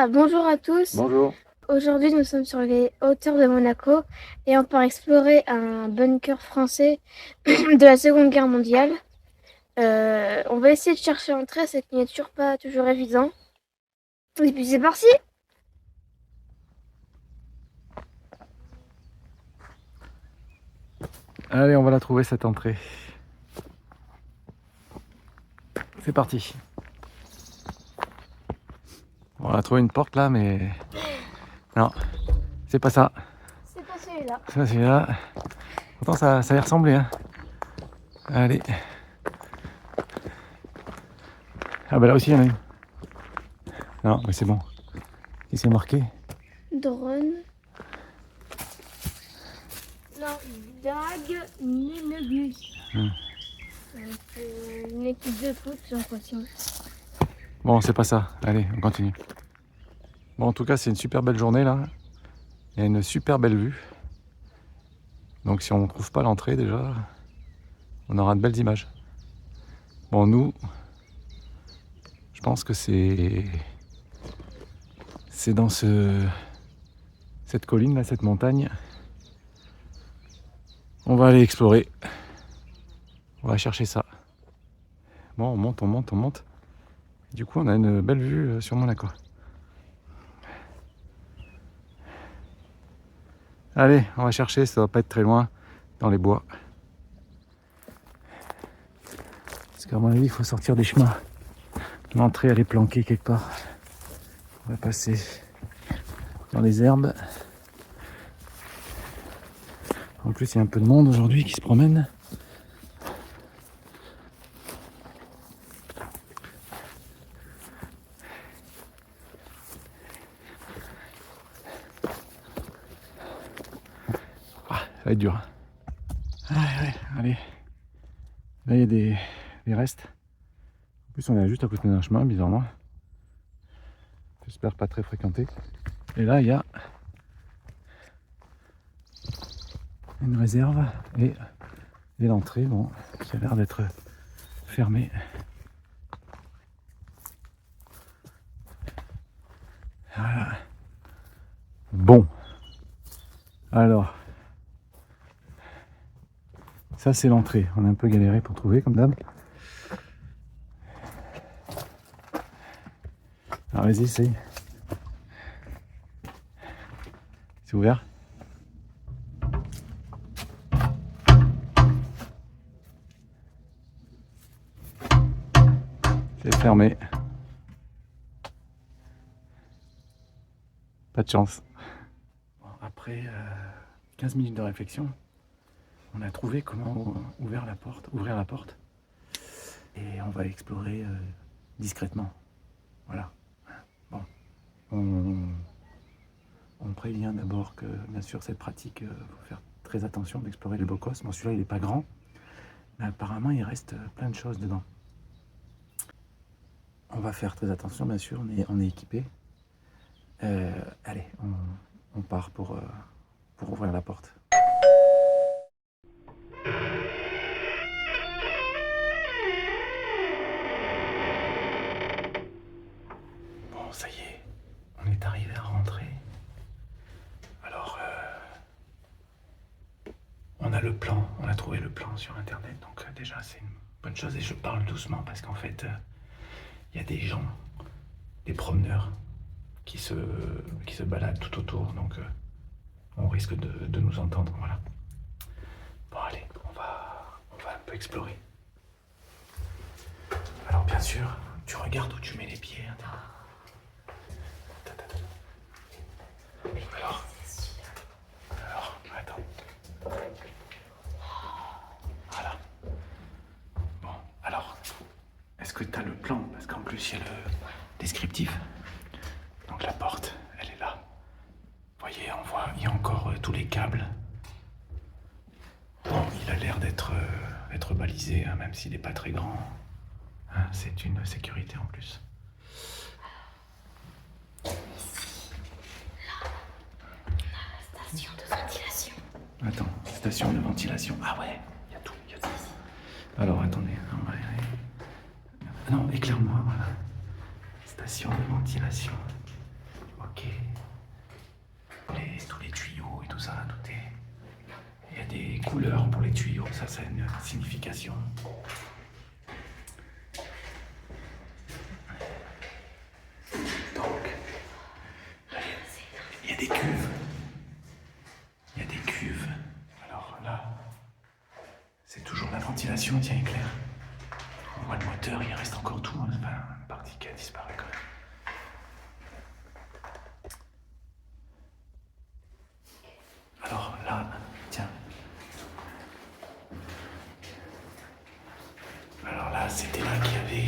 Bonjour à tous. Bonjour. Aujourd'hui, nous sommes sur les hauteurs de Monaco et on part explorer un bunker français de la Seconde Guerre mondiale. On va essayer de chercher l'entrée, c'est qui n'est toujours pas toujours évident. Et puis c'est parti! Allez, on va la trouver cette entrée. C'est parti. On a trouvé une porte là, mais non, c'est pas ça. C'est pas celui-là. C'est pas celui-là. Pourtant, ça y ressemblait. Hein. Allez. Ah bah là aussi, il y en a une. Non, mais c'est bon. Qu'est-ce qui est marqué? Drone. Non, Dag Nenegus. Une équipe de foot, j'ai l'impression. Bon, c'est pas ça. Allez, on continue. Bon, en tout cas, c'est une super belle journée là. Il y a une super belle vue. Donc si on ne trouve pas l'entrée déjà, on aura de belles images. Bon, nous, je pense que c'est dans cette colline là, cette montagne. On va aller explorer. On va chercher ça. Bon, on monte, on monte, on monte. Du coup, on a une belle vue sur Monaco. Allez, on va chercher, ça va pas être très loin, dans les bois. Parce qu'à mon avis, il faut sortir des chemins. L'entrée, elle est planquée quelque part. On va passer dans les herbes. En plus, il y a un peu de monde aujourd'hui qui se promène. Ah, ça va être dur. Ah, ouais, allez. Là, il y a des restes. En plus, on est juste à côté d'un chemin, bizarrement. J'espère pas très fréquenté. Et là, il y a une réserve et l'entrée, bon, qui a l'air d'être fermée. Voilà. Bon. Alors, ça c'est l'entrée. On a un peu galéré pour trouver, comme d'hab. Alors vas-y, essaye. C'est ouvert. C'est fermé. Pas de chance. Bon, après 15 minutes de réflexion, on a trouvé comment ouvrir la porte. Et on va explorer discrètement. Voilà. Bon. On prévient d'abord que, bien sûr, cette pratique, faut faire très attention d'explorer le blocos. Bon, celui-là, il n'est pas grand, mais apparemment, il reste plein de choses dedans. On va faire très attention, bien sûr, on est équipé. Allez, on part pour ouvrir la porte. Bon, ça y est, on est arrivé à rentrer. Alors, on a le plan, on a trouvé le plan sur internet, donc déjà c'est une bonne chose et je parle doucement parce qu'en fait, il y a des gens, des promeneurs qui se baladent tout autour, donc on risque de nous entendre, voilà. Bon allez, on va un peu explorer. Alors bien sûr, tu regardes où tu mets les pieds. Hein. Alors, attends. Voilà. Bon, alors, est-ce que tu as le plan? Parce qu'en plus, il y a le descriptif. Donc la porte, elle est là. Vous voyez, on voit, il y a encore tous les câbles. Bon, il a l'air d'être balisé, hein, même s'il n'est pas très grand. Hein, c'est une sécurité en plus. Station de ventilation. Attends, station de ventilation. Ah ouais, il y a tout, il y a tout. Alors attendez, on va aller. Non, éclaire-moi, voilà. Station de ventilation. couleurs pour les tuyaux, ça a une signification. Donc, il y a des cuves. Il y a des cuves. Alors là, c'est toujours la ventilation, tiens, éclair. On voit le moteur, il reste encore tout, hein, c'est pas une partie qui a disparu quand même. Alors là, tiens. Alors là, c'était là qu'il y avait,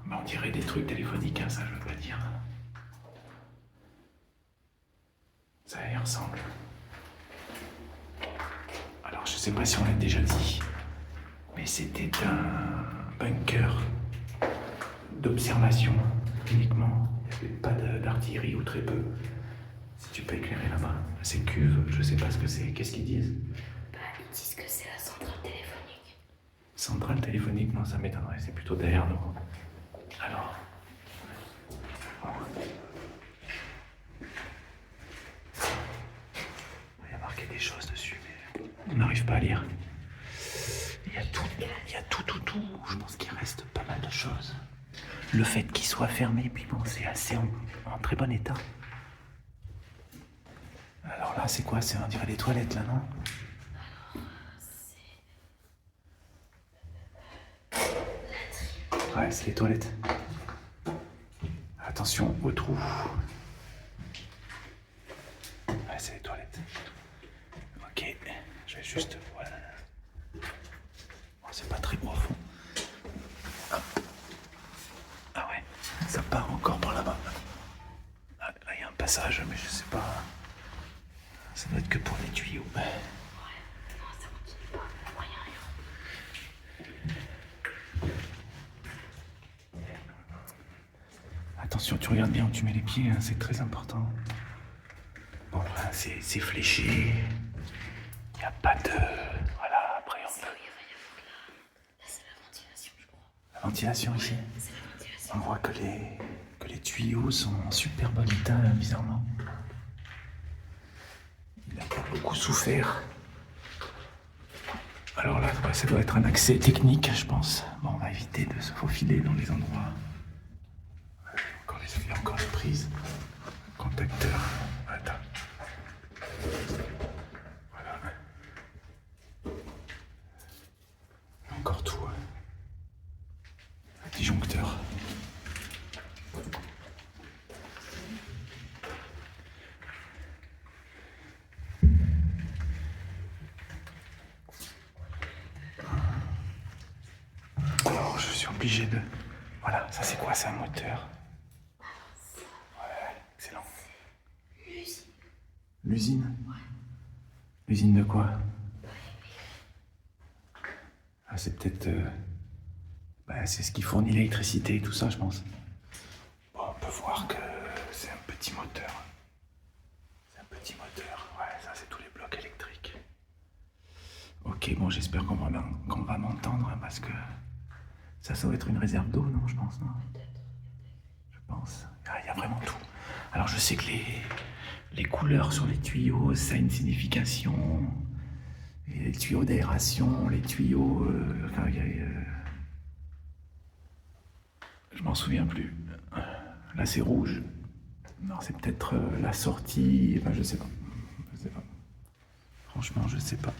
on dirait des trucs téléphoniques, hein, ça je veux pas dire. Ça y ressemble. Alors je sais pas si on l'a déjà dit, mais c'était un bunker d'observation uniquement. Il n'y avait pas d'artillerie ou très peu. Si tu peux éclairer là-bas. Ces cuves, je sais pas ce que c'est. Qu'est-ce qu'ils disent? Bah, ils disent que c'est la centrale téléphonique. Centrale téléphonique, non, ça m'étonnerait. C'est plutôt derrière nous. Alors. Bon. Il y a marqué des choses dessus, mais on n'arrive pas à lire. Il y a tout. Je pense qu'il reste pas mal de choses. Le fait qu'il soit fermé, puis bon, c'est assez en très bon état. Alors là, c'est quoi? On dirait des toilettes, là, non? Ouais, c'est les toilettes. Attention au trou. Ouais, c'est les toilettes. Ok, je vais juste... Voilà. Bon, c'est pas très profond. Hop. Ah ouais, ça part encore par là-bas. Ah, là, il y a un passage, mais je sais pas... Ça doit être que pour les tuyaux. Ouais, non, ça continue pas. Rien. Attention, tu regardes bien où tu mets les pieds, hein, c'est très important. Bon, là, c'est fléché. Il n'y a pas de... Voilà, après on peut... Là, c'est la ventilation, je crois. La ventilation ici. C'est la ventilation. On voit que les tuyaux sont en super bon état, bizarrement. Il n'a pas beaucoup souffert. Alors là, ça doit être un accès technique, je pense. Bon, on va éviter de se faufiler dans les endroits. Il y a encore les prises. Contacteur. Attends. Voilà. Encore tout. Un disjoncteur. Alors, je suis obligé de... Voilà, ça c'est quoi? C'est un moteur. Ouais, excellent. L'usine. L'usine? Ouais. L'usine de quoi? Ah, c'est peut-être... c'est ce qui fournit l'électricité et tout ça, je pense. Bon, on peut voir que c'est un petit moteur. C'est un petit moteur. Ouais, ça c'est tous les blocs électriques. Ok, bon, j'espère qu'on va m'entendre, hein, parce que... Ça doit être une réserve d'eau, non, je pense, non? Je pense. Il y a vraiment tout. Alors, je sais que les couleurs sur les tuyaux, ça a une signification. Et les tuyaux d'aération, les tuyaux... je m'en souviens plus. Là, c'est rouge. Non, c'est peut-être la sortie... Enfin, je sais pas. Franchement, je sais pas.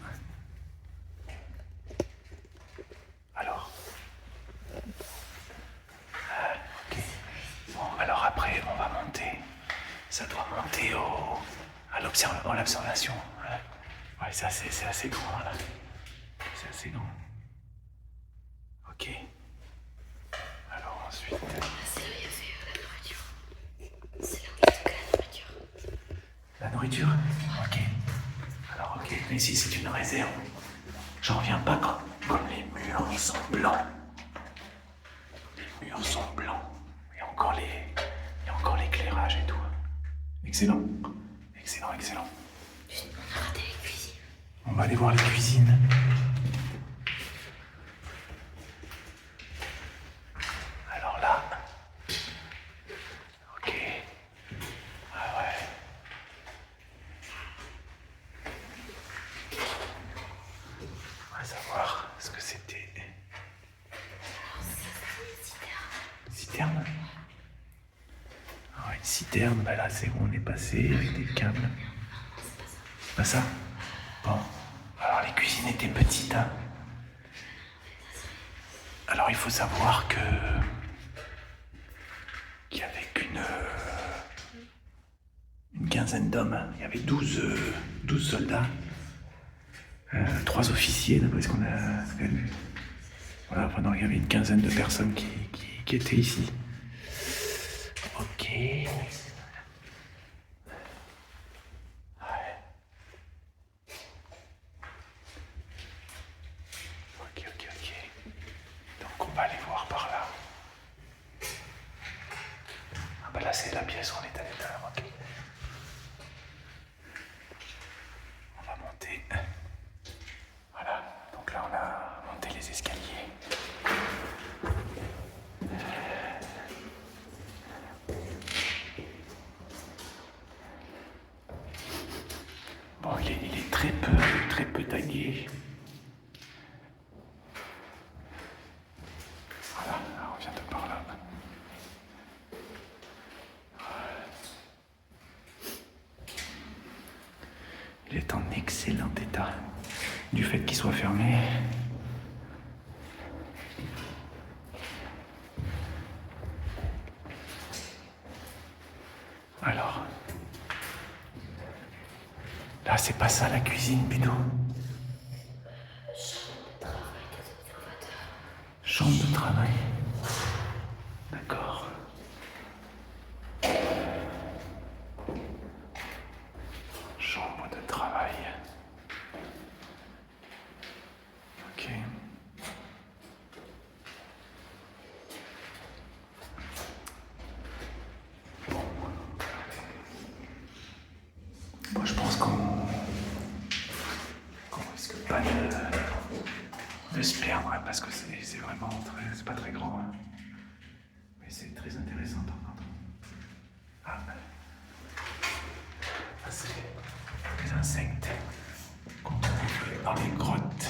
Alors... Ok. Bon, alors après, on va monter. Ça doit monter à l'observation. Ouais, c'est assez grand, là. C'est assez grand. Ok. Alors ensuite... C'est là où il y avait la nourriture. C'est là où il y a que la nourriture. La nourriture? Ok. Alors ok, mais ici c'est une réserve. J'en reviens pas comme les murs ils sont blancs. Les murs sont blancs. Il y a encore l'éclairage et tout. Excellent. Excellent. On a raté les cuisines. On va aller voir les cuisines. Alors là... Ok. Ah ouais. citernes, bah là c'est où on est passé avec des câbles. C'est pas ça? Bon. Alors les cuisines étaient petites, hein. Alors il faut savoir que qu'il y avait une quinzaine d'hommes. Il y avait 12 soldats, 3 officiers d'après ce qu'on a vu. Voilà, pendant qu'il y avait une quinzaine de personnes qui étaient ici. Ok. Ouais. Ok. Donc on va aller voir par là. Ah bah là c'est la pièce où on est allé tout à l'heure. Ok. On va monter. Voilà. Donc là on a monté les escaliers. Bon, il est très peu tagué. Voilà, là, on vient de par là. Il est en excellent état. Du fait qu'il soit fermé. Alors. Là, c'est pas ça la cuisine, Bidou. Chambre de travail. D'accord. Chambre de travail. Ok. Bon, je pense qu'on risque pas de se perdre, hein, parce que c'est vraiment c'est pas très grand. Hein. Mais c'est très intéressant d'entendre. Ah. Ça, c'est les insectes qu'on trouve dans les grottes.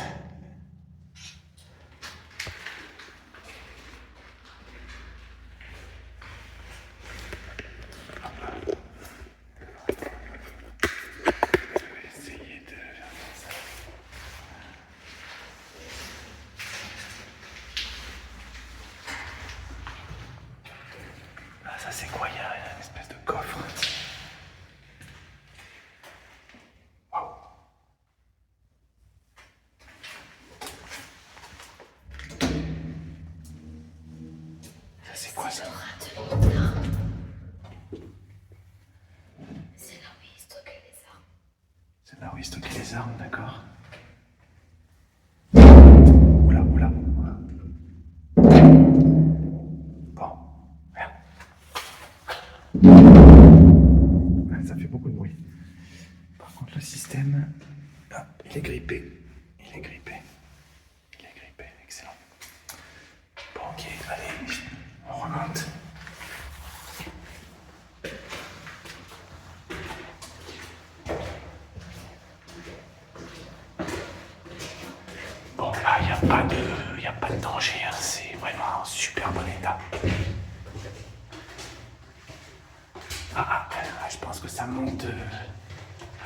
Ça c'est quoi? Il y a une espèce de coffre. Waouh. Ça c'est quoi ça? C'est là où il stockait les armes. C'est là où il stockait les armes, d'accord. Oula. Bon, merde. Ouais, ça fait beaucoup de bruit. Par contre, le système, il est grippé. Excellent. Bon, ok, allez, on remonte. Bon, là, il n'y a pas de danger, hein. C'est vraiment en super bon état. Je pense que ça monte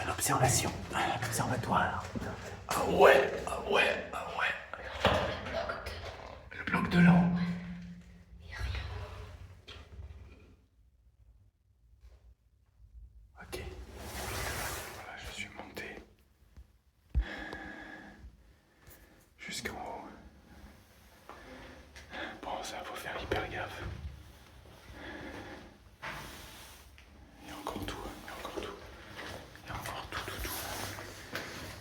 à l'observation, à l'observatoire. Ah ouais. Le bloc de l'eau. Ok. Voilà, je suis monté jusqu'en haut. Bon, ça, faut faire hyper gaffe. Il y a encore tout.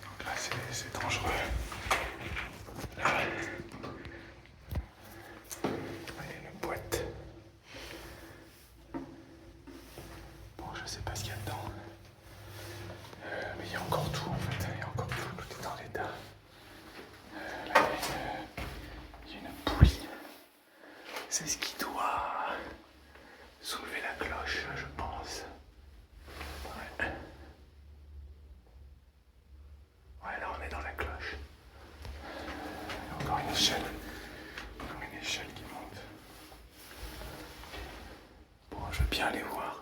Donc là, c'est dangereux. Là, il y a une boîte. Bon, je sais pas ce qu'il y a dedans. Mais il y a encore tout en fait. Tout est en l'état. Là, il y a une poulie. C'est ce qui doit soulever la cloche, je pense. Ouais, là on est dans la cloche. Encore une échelle. Qui monte. Bon, je veux bien aller voir.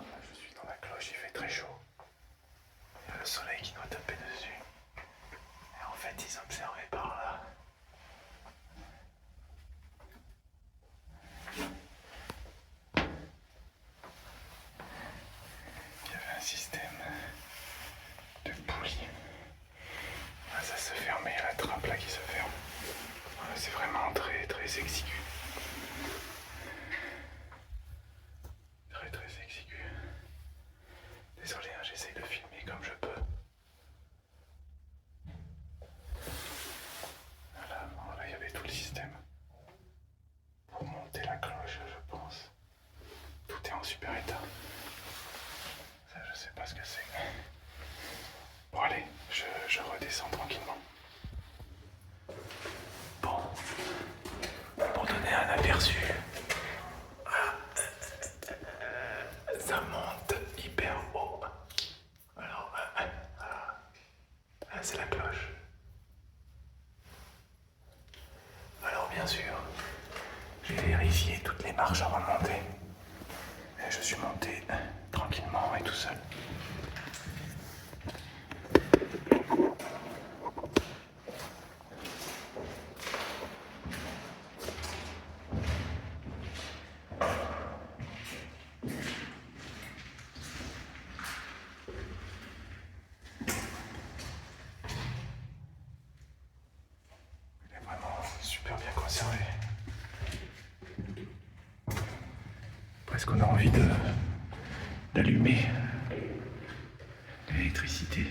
oui. Ah, ça se ferme, il y a la trappe là qui se ferme. Voilà, c'est vraiment très très exigu. Très très exigu. Désolé, hein, j'essaye de filmer comme je peux. Voilà, bon, là il y avait tout le système. Pour monter la cloche, je pense. Tout est en super état. Ça, je sais pas ce que c'est. Bon, allez, je redescends tranquillement. Bon, pour donner un aperçu, ça monte hyper haut. Alors, c'est la cloche. Alors, bien sûr, j'ai vérifié toutes les marches avant de monter. Et je suis monté tranquillement et tout seul. Il est vraiment super bien conservé. Presque on a envie d'allumer l'électricité.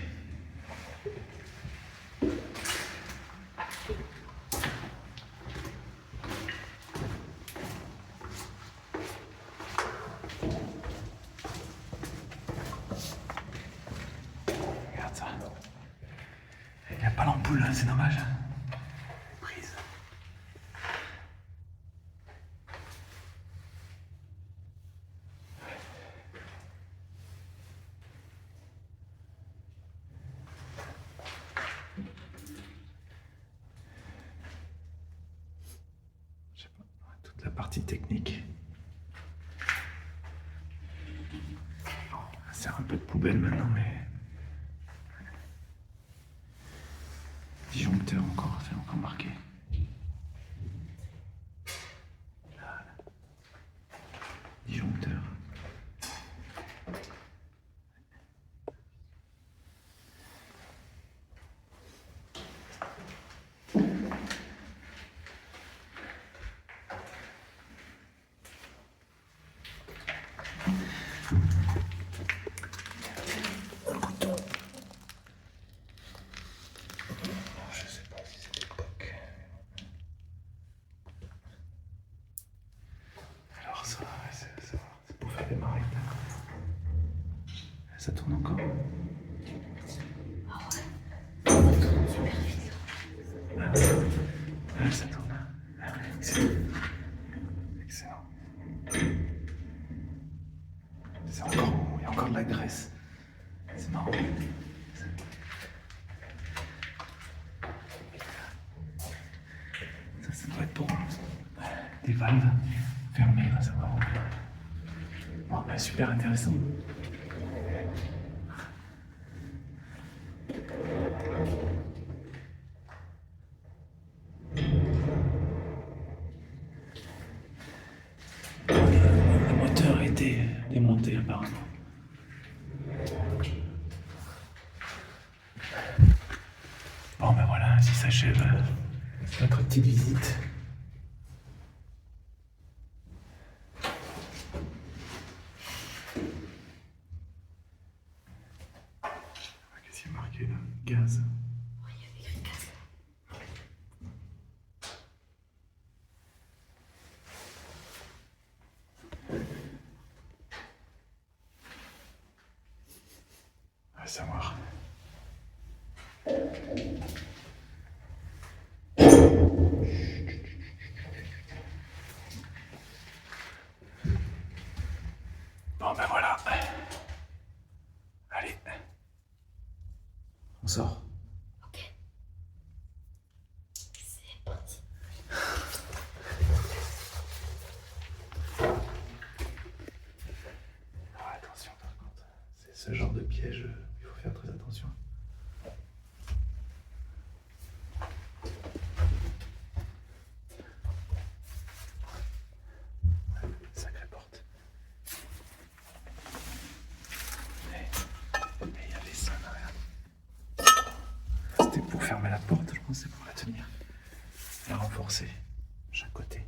Regarde ça. Il n'y a pas l'ampoule, hein, c'est dommage. Prise. Je sais pas, toute la partie technique. Bon, ça sert un peu de poubelle maintenant, mais. Disjoncteur encore, c'est encore marqué. Là. Disjoncteur. Je sais pas si c'est l'époque. Alors ça, c'est pour faire démarrer. Ça tourne encore. Ah ouais, ça tourne. Ah ouais, excellent. Excellent. C'est encore, il y a encore de la graisse. C'est marrant. Ça doit être pour des valves fermées, là, ça va ouvrir. Bon, bah, super intéressant. Le moteur a été démonté apparemment. Bon ben voilà, ainsi s'achève notre petite visite. Qu'est-ce qu'il y a marqué là? Gaz. Oui, il y a écrit gaz. À savoir. Bon ben voilà. Allez. On sort. Ok. C'est parti. Ah, attention par contre, c'est ce genre de piège, il faut faire très attention. Sacrée porte. Et il y a les sonnes, regarde. c'est pour la tenir, la renforcer chaque côté.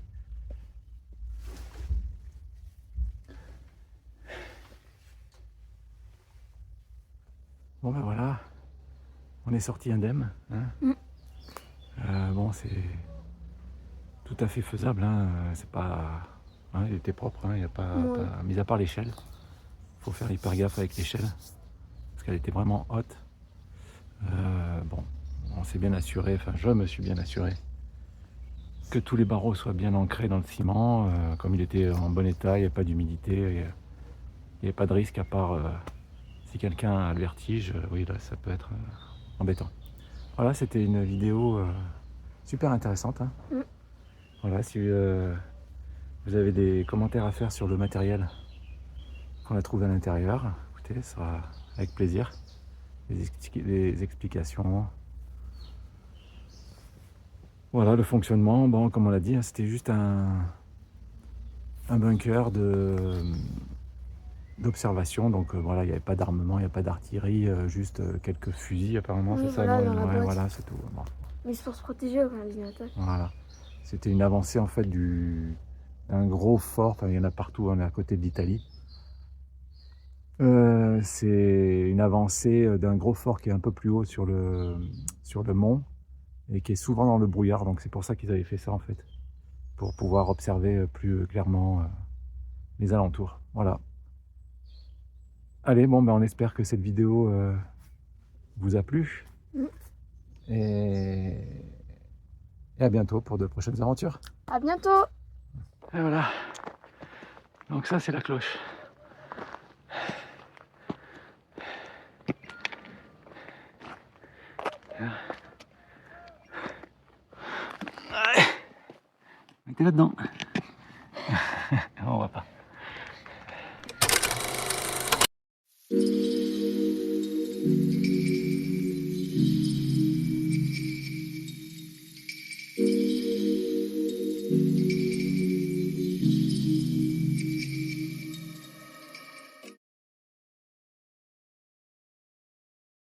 Bon ben voilà, on est sorti indemne. Hein. Bon, c'est tout à fait faisable. Hein. C'est pas, hein, il était propre. Hein. Il n'y a pas, mis à part l'échelle. Faut faire hyper gaffe avec l'échelle parce qu'elle était vraiment haute. Bon, on s'est bien assuré. Enfin, je me suis bien assuré que tous les barreaux soient bien ancrés dans le ciment. Comme il était en bon état, il n'y a pas d'humidité, il n'y a pas de risque à part si quelqu'un a le vertige. Oui, là, ça peut être embêtant. Voilà, c'était une vidéo super intéressante. Hein. Voilà, si vous avez des commentaires à faire sur le matériel qu'on a trouvé à l'intérieur, écoutez, ce sera avec plaisir. Les explications. Voilà, le fonctionnement, bon, comme on l'a dit, hein, c'était juste un bunker d'observation. Donc voilà, il n'y avait pas d'armement, il n'y a pas d'artillerie, juste quelques fusils apparemment, Oui, c'est ça, voilà, non? dans la boîte. Voilà, c'est tout. Bon. Mais c'est pour se protéger quand les attaques. Voilà. C'était une avancée en fait d'un gros fort, enfin il y en a partout, on est à côté de l'Italie. C'est une avancée d'un gros fort qui est un peu plus haut sur le mont et qui est souvent dans le brouillard, donc c'est pour ça qu'ils avaient fait ça en fait, pour pouvoir observer plus clairement les alentours. Voilà. Allez, bon, ben on espère que cette vidéo vous a plu et à bientôt pour de prochaines aventures. À bientôt! Et voilà. Donc ça c'est la cloche. Mettez là-dedans.